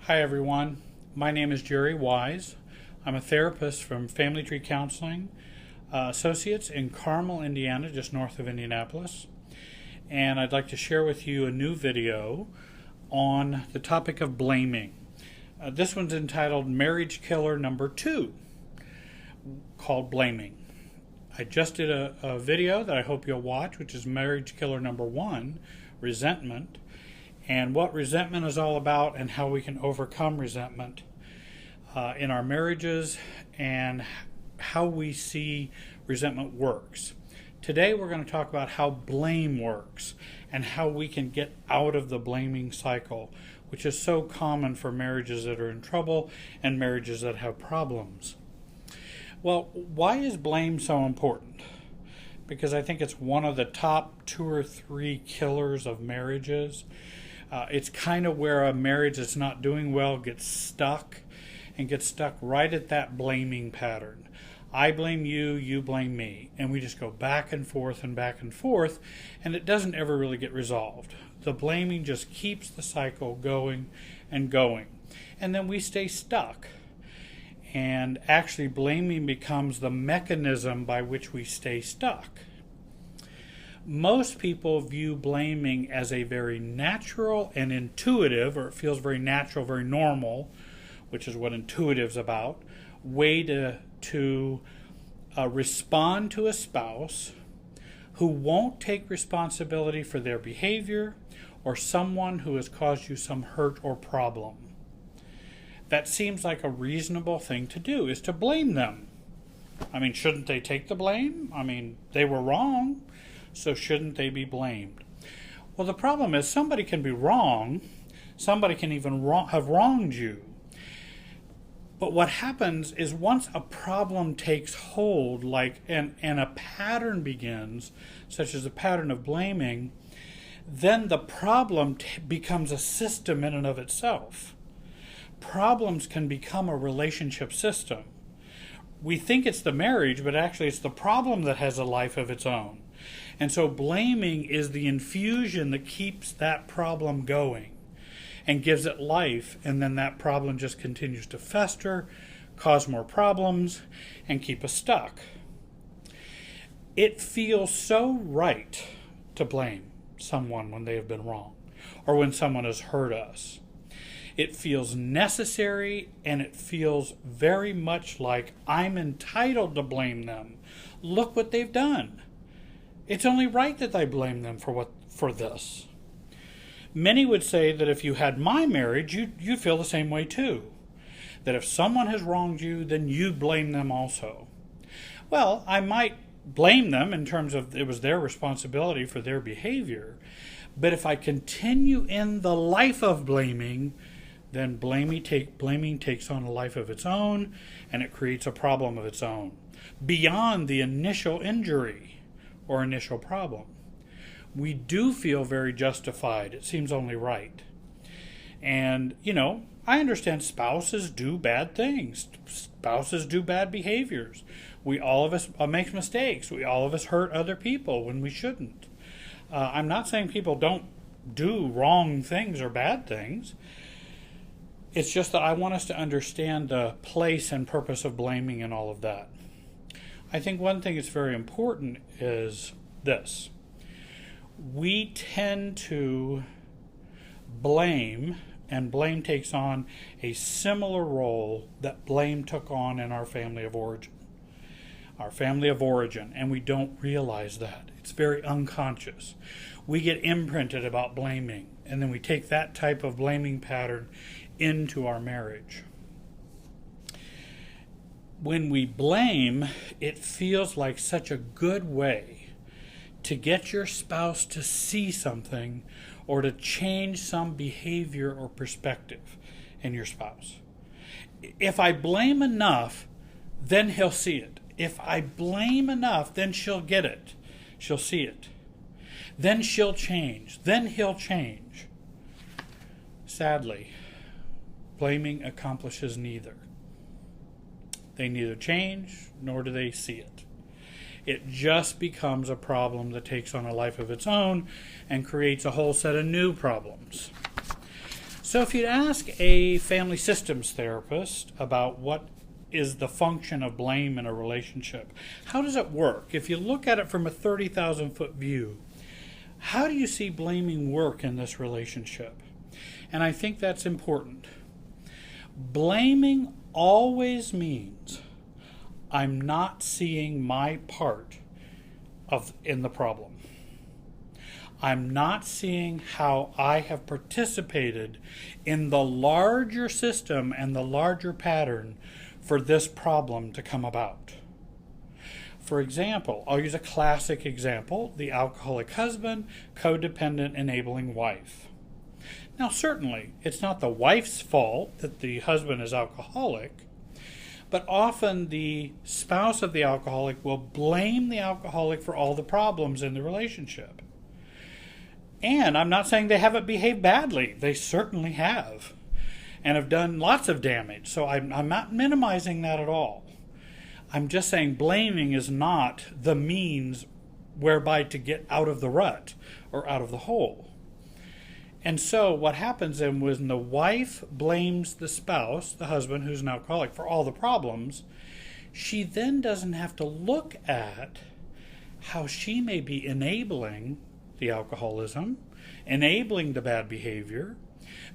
Hi everyone, my name is Jerry Wise. I'm a therapist from Family Tree Counseling Associates in Carmel, Indiana, just north of Indianapolis. And I'd like to share with you a new video on the topic of blaming. This one's entitled Marriage Killer Number 2, called Blaming. I just did a video that I hope you'll watch, which is Marriage Killer Number 1, Resentment, and what resentment is all about and how we can overcome resentment in our marriages and how we see resentment works. Today we're going to talk about how blame works and how we can get out of the blaming cycle, which is so common for marriages that are in trouble and marriages that have problems. Well, why is blame so important? Because I think it's one of the top 2 or 3 killers of marriages. It's kind of where a marriage that's not doing well gets stuck right at that blaming pattern. I blame you, you blame me. And we just go back and forth, and it doesn't ever really get resolved. The blaming just keeps the cycle going and going. And then we stay stuck. And actually blaming becomes the mechanism by which we stay stuck. Most people view blaming as a very natural and intuitive, or it feels very natural, very normal, which is what intuitive's about, way to respond to a spouse who won't take responsibility for their behavior or someone who has caused you some hurt or problem. That seems like a reasonable thing to do, is to blame them. I mean, shouldn't they take the blame? I mean, they were wrong, so shouldn't they be blamed? Well, the problem is somebody can be wrong. Somebody can even have wronged you. But what happens is once a problem takes hold, and a pattern begins, such as a pattern of blaming, then the problem becomes a system in and of itself. Problems can become a relationship system. We think it's the marriage, but actually it's the problem that has a life of its own. And so blaming is the infusion that keeps that problem going and gives it life, and then that problem just continues to fester, cause more problems, and keep us stuck. It feels so right to blame someone when they have been wrong or when someone has hurt us. It feels necessary, and it feels very much like I'm entitled to blame them. Look what they've done. It's only right that I blame them for this. Many would say that if you had my marriage, you'd feel the same way too. That if someone has wronged you, then you blame them also. Well, I might blame them in terms of it was their responsibility for their behavior. But if I continue in the life of blaming, then blaming takes on a life of its own, and it creates a problem of its own, beyond the initial injury or initial problem. We do feel very justified. It seems only right. And, I understand spouses do bad things. Spouses do bad behaviors. All of us make mistakes. All of us hurt other people when we shouldn't. I'm not saying people don't do wrong things or bad things. It's just that I want us to understand the place and purpose of blaming and all of that. I think one thing that's very important is this. We tend to blame, and blame takes on a similar role that blame took on in our family of origin. And we don't realize that. It's very unconscious. We get imprinted about blaming, and then we take that type of blaming pattern into our marriage. When we blame, it feels like such a good way to get your spouse to see something or to change some behavior or perspective in your spouse. If I blame enough, then he'll see it. If I blame enough, then she'll get it. She'll see it. Then she'll change. Then he'll change. Sadly, blaming accomplishes neither. They neither change nor do they see it. It just becomes a problem that takes on a life of its own and creates a whole set of new problems. So if you'd ask a family systems therapist about what is the function of blame in a relationship, how does it work? If you look at it from a 30,000-foot view, how do you see blaming work in this relationship? And I think that's important. Blaming always means I'm not seeing my part in the problem. I'm not seeing how I have participated in the larger system and the larger pattern for this problem to come about. For example, I'll use a classic example, the alcoholic husband, codependent enabling wife. Now certainly, it's not the wife's fault that the husband is alcoholic, but often the spouse of the alcoholic will blame the alcoholic for all the problems in the relationship. And I'm not saying they haven't behaved badly. They certainly have, and have done lots of damage. So I'm not minimizing that at all. I'm just saying blaming is not the means whereby to get out of the rut or out of the hole. And so what happens then when the wife blames the spouse, the husband who's an alcoholic, for all the problems, she then doesn't have to look at how she may be enabling the alcoholism, enabling the bad behavior,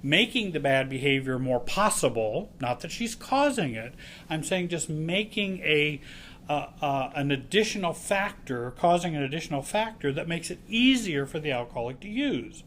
making the bad behavior more possible. Not that she's causing it. I'm saying just making an additional factor, causing an additional factor that makes it easier for the alcoholic to use.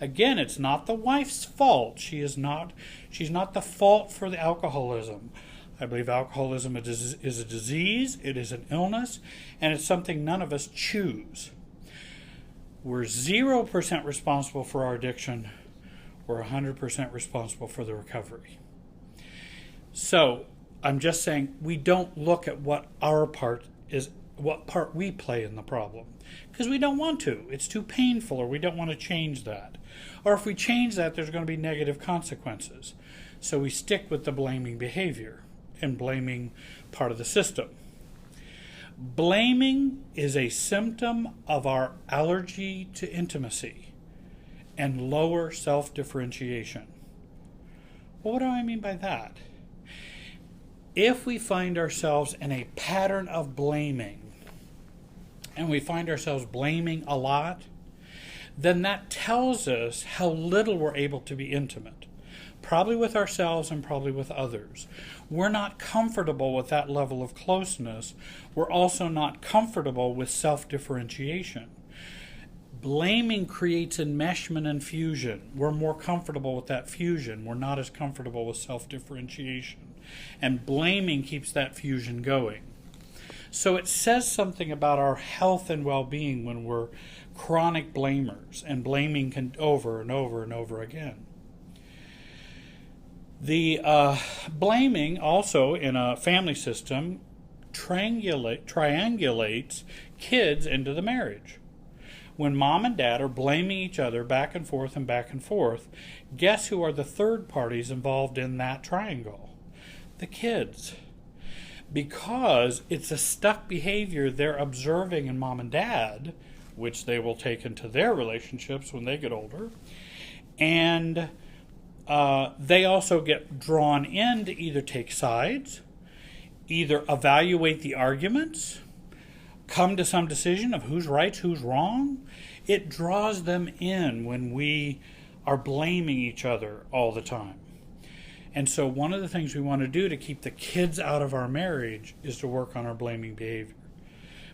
Again, it's not the wife's fault. She's not the fault for the alcoholism. I believe alcoholism is a disease, it is an illness, and it's something none of us choose. We're 0% responsible for our addiction. We're 100% responsible for the recovery. So I'm just saying we don't look at what our part is, what part we play in the problem, because we don't want to. It's too painful, or we don't want to change that. Or if we change that, there's going to be negative consequences. So we stick with the blaming behavior and blaming part of the system. Blaming is a symptom of our allergy to intimacy and lower self-differentiation. Well, what do I mean by that? If we find ourselves in a pattern of blaming, and we find ourselves blaming a lot, then that tells us how little we're able to be intimate, probably with ourselves and probably with others. We're not comfortable with that level of closeness. We're also not comfortable with self-differentiation. Blaming creates enmeshment and fusion. We're more comfortable with that fusion. We're not as comfortable with self-differentiation. And blaming keeps that fusion going. So it says something about our health and well-being when we're chronic blamers and blaming over and over and over again. The blaming also in a family system triangulates kids into the marriage. When mom and dad are blaming each other back and forth, guess who are the third parties involved in that triangle? The kids. Because it's a stuck behavior they're observing in mom and dad, which they will take into their relationships when they get older. And they also get drawn in to either take sides, either evaluate the arguments, come to some decision of who's right, who's wrong. It draws them in when we are blaming each other all the time. And so one of the things we want to do to keep the kids out of our marriage is to work on our blaming behavior.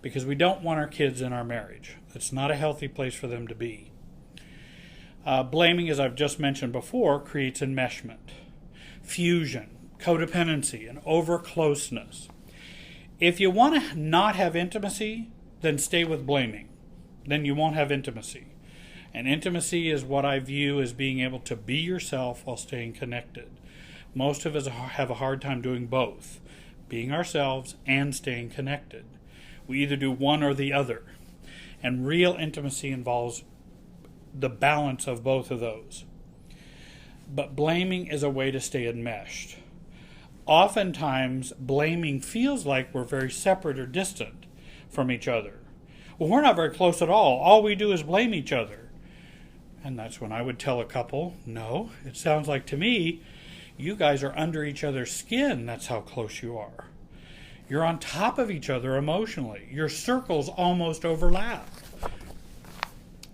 Because we don't want our kids in our marriage. It's not a healthy place for them to be. Blaming, as I've just mentioned before, creates enmeshment, fusion, codependency, and over-closeness. If you want to not have intimacy, then stay with blaming. Then you won't have intimacy. And intimacy is what I view as being able to be yourself while staying connected. Most of us have a hard time doing both, being ourselves and staying connected. We either do one or the other. And real intimacy involves the balance of both of those. But blaming is a way to stay enmeshed. Oftentimes, blaming feels like we're very separate or distant from each other. Well, we're not very close at all. All we do is blame each other. And that's when I would tell a couple, no, it sounds like to me, you guys are under each other's skin. That's how close you are. You're on top of each other emotionally. Your circles almost overlap.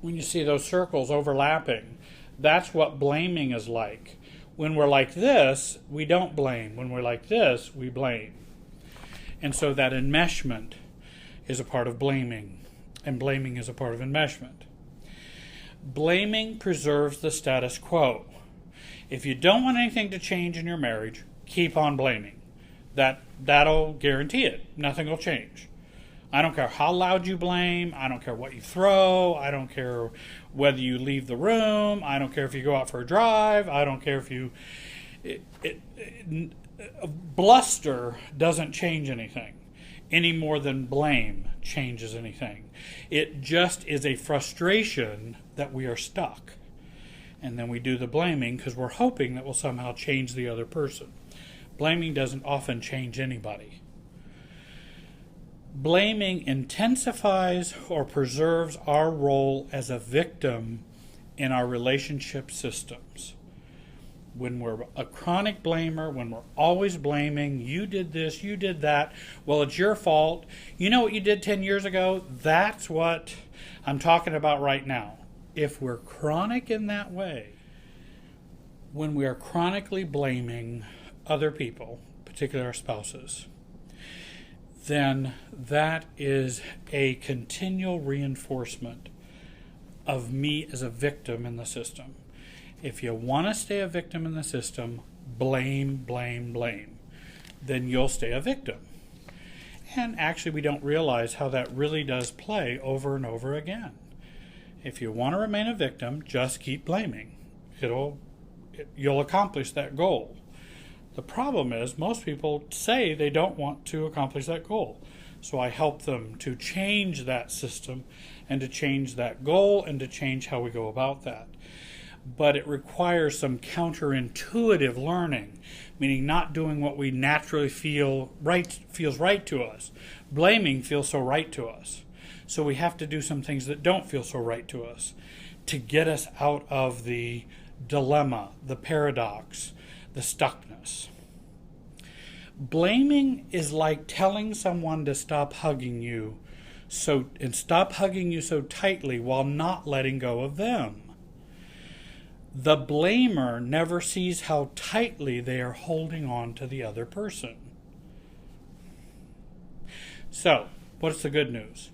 When you see those circles overlapping, that's what blaming is like. When we're like this, we don't blame. When we're like this, we blame. And so that enmeshment is a part of blaming, and blaming is a part of enmeshment. Blaming preserves the status quo. If you don't want anything to change in your marriage, keep on blaming. That'll guarantee it. Nothing will change. I don't care how loud you blame. I don't care what you throw. I don't care whether you leave the room. I don't care if you go out for a drive. I don't care if you... Bluster doesn't change anything any more than blame changes anything. It just is a frustration that we are stuck. And then we do the blaming because we're hoping that will somehow change the other person. Blaming doesn't often change anybody. Blaming intensifies or preserves our role as a victim in our relationship systems. When we're a chronic blamer, when we're always blaming, you did this, you did that, well, it's your fault. You know what you did 10 years ago? That's what I'm talking about right now. If we're chronic in that way, when we are chronically blaming other people, particularly our spouses, then that is a continual reinforcement of me as a victim in the system. If you want to stay a victim in the system, blame, blame, blame, then you'll stay a victim. And actually, we don't realize how that really does play over and over again. If you want to remain a victim, just keep blaming. You'll accomplish that goal. The problem is most people say they don't want to accomplish that goal. So I help them to change that system and to change that goal and to change how we go about that. But it requires some counterintuitive learning, meaning not doing what we naturally feels right to us. Blaming feels so right to us. So we have to do some things that don't feel so right to us to get us out of the dilemma, the paradox, the stuckness. Blaming is like telling someone to stop hugging you so tightly while not letting go of them. The blamer never sees how tightly they are holding on to the other person. So, what's the good news?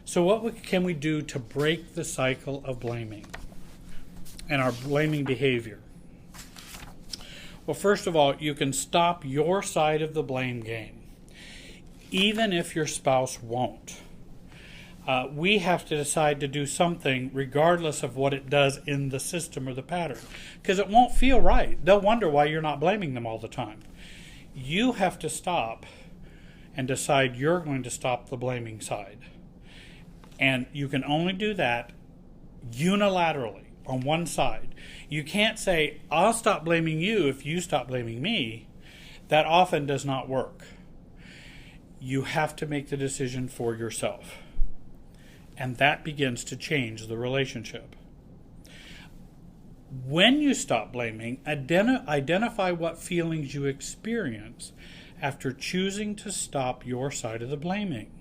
So what can we do to break the cycle of blaming and our blaming behavior? Well, first of all, you can stop your side of the blame game, even if your spouse won't. We have to decide to do something regardless of what it does in the system or the pattern, because it won't feel right. They'll wonder why you're not blaming them all the time. You have to stop and decide you're going to stop the blaming side. And you can only do that unilaterally on one side. You can't say, I'll stop blaming you if you stop blaming me. That often does not work. You have to make the decision for yourself. And that begins to change the relationship. When you stop blaming, identify what feelings you experience after choosing to stop your side of the blaming.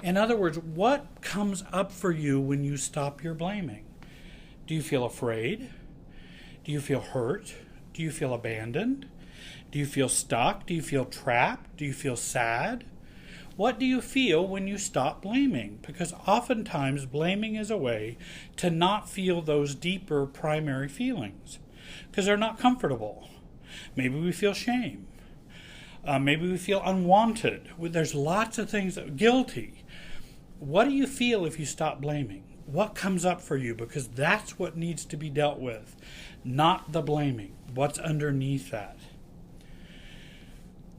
In other words, what comes up for you when you stop your blaming? Do you feel afraid? Do you feel hurt? Do you feel abandoned? Do you feel stuck? Do you feel trapped? Do you feel sad? What do you feel when you stop blaming? Because oftentimes blaming is a way to not feel those deeper primary feelings because they're not comfortable. Maybe we feel shame. Maybe we feel unwanted. There's lots of things, guilty. What do you feel if you stop blaming? What comes up for you? Because that's what needs to be dealt with, not the blaming. What's underneath that?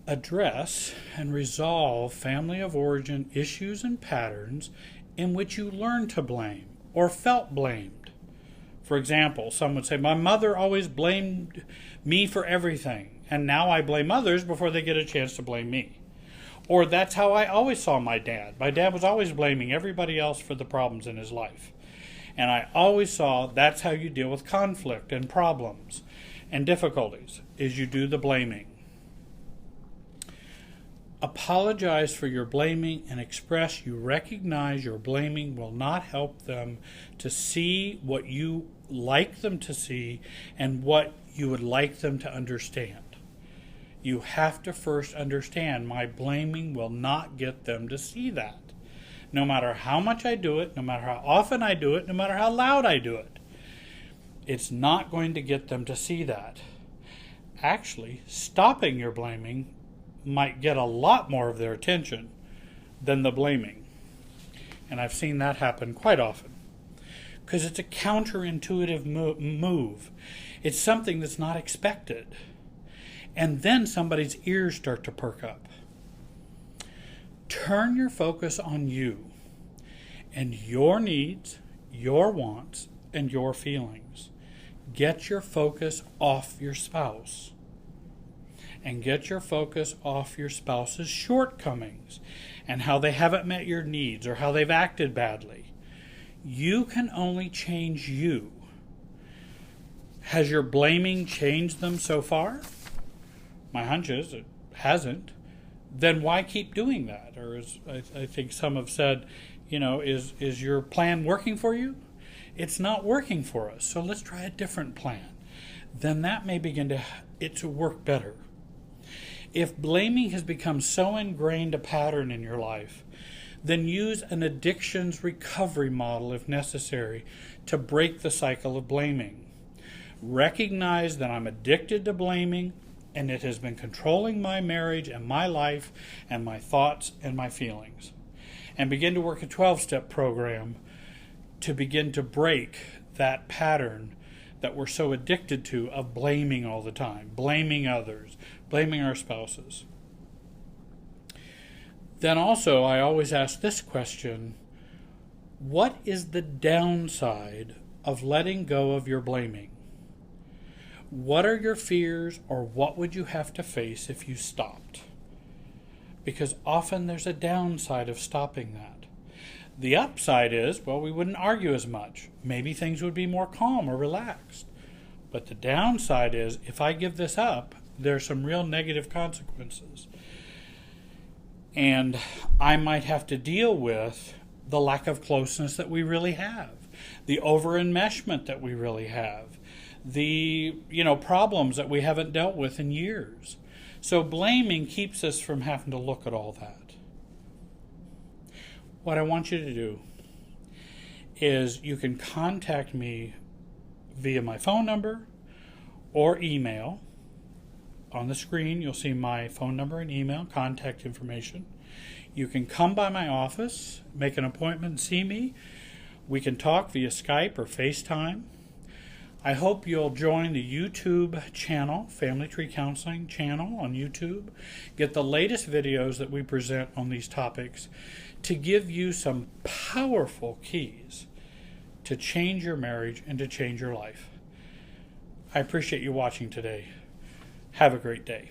Address and resolve family of origin issues and patterns in which you learn to blame or felt blamed. For example, some would say, my mother always blamed me for everything, and now I blame others before they get a chance to blame me. Or that's how I always saw my dad. My dad was always blaming everybody else for the problems in his life. And I always saw that's how you deal with conflict and problems and difficulties, is you do the blaming. Apologize for your blaming and express you recognize your blaming will not help them to see what you like them to see and what you would like them to understand. You have to first understand my blaming will not get them to see that. No matter how much I do it, no matter how often I do it, no matter how loud I do it, it's not going to get them to see that. Actually, stopping your blaming might get a lot more of their attention than the blaming. And I've seen that happen quite often. Because it's a counterintuitive move. It's something that's not expected. And then somebody's ears start to perk up. Turn your focus on you and your needs, your wants, and your feelings. Get your focus off your spouse. And get your focus off your spouse's shortcomings and how they haven't met your needs or how they've acted badly. You can only change you. Has your blaming changed them so far? My hunch is it hasn't. Then why keep doing that? Or as I think some have said, is your plan working for you? It's not working for us, so let's try a different plan. Then that may begin to work better. If blaming has become so ingrained a pattern in your life, then use an addictions recovery model if necessary to break the cycle of blaming. Recognize that I'm addicted to blaming and it has been controlling my marriage and my life and my thoughts and my feelings. And begin to work a 12-step program to begin to break that pattern that we're so addicted to of blaming all the time, blaming others, blaming our spouses. Then also, I always ask this question, what is the downside of letting go of your blaming? What are your fears, or what would you have to face if you stopped? Because often there's a downside of stopping that. The upside is, we wouldn't argue as much. Maybe things would be more calm or relaxed. But the downside is, if I give this up, there's some real negative consequences. And I might have to deal with the lack of closeness that we really have, the over-enmeshment that we really have, the problems that we haven't dealt with in years. So blaming keeps us from having to look at all that. What I want you to do is you can contact me via my phone number or email. On the screen, you'll see my phone number and email, contact information. You can come by my office, make an appointment and see me. We can talk via Skype or FaceTime. I hope you'll join the YouTube channel, Family Tree Counseling channel on YouTube. Get the latest videos that we present on these topics to give you some powerful keys to change your marriage and to change your life. I appreciate you watching today. Have a great day.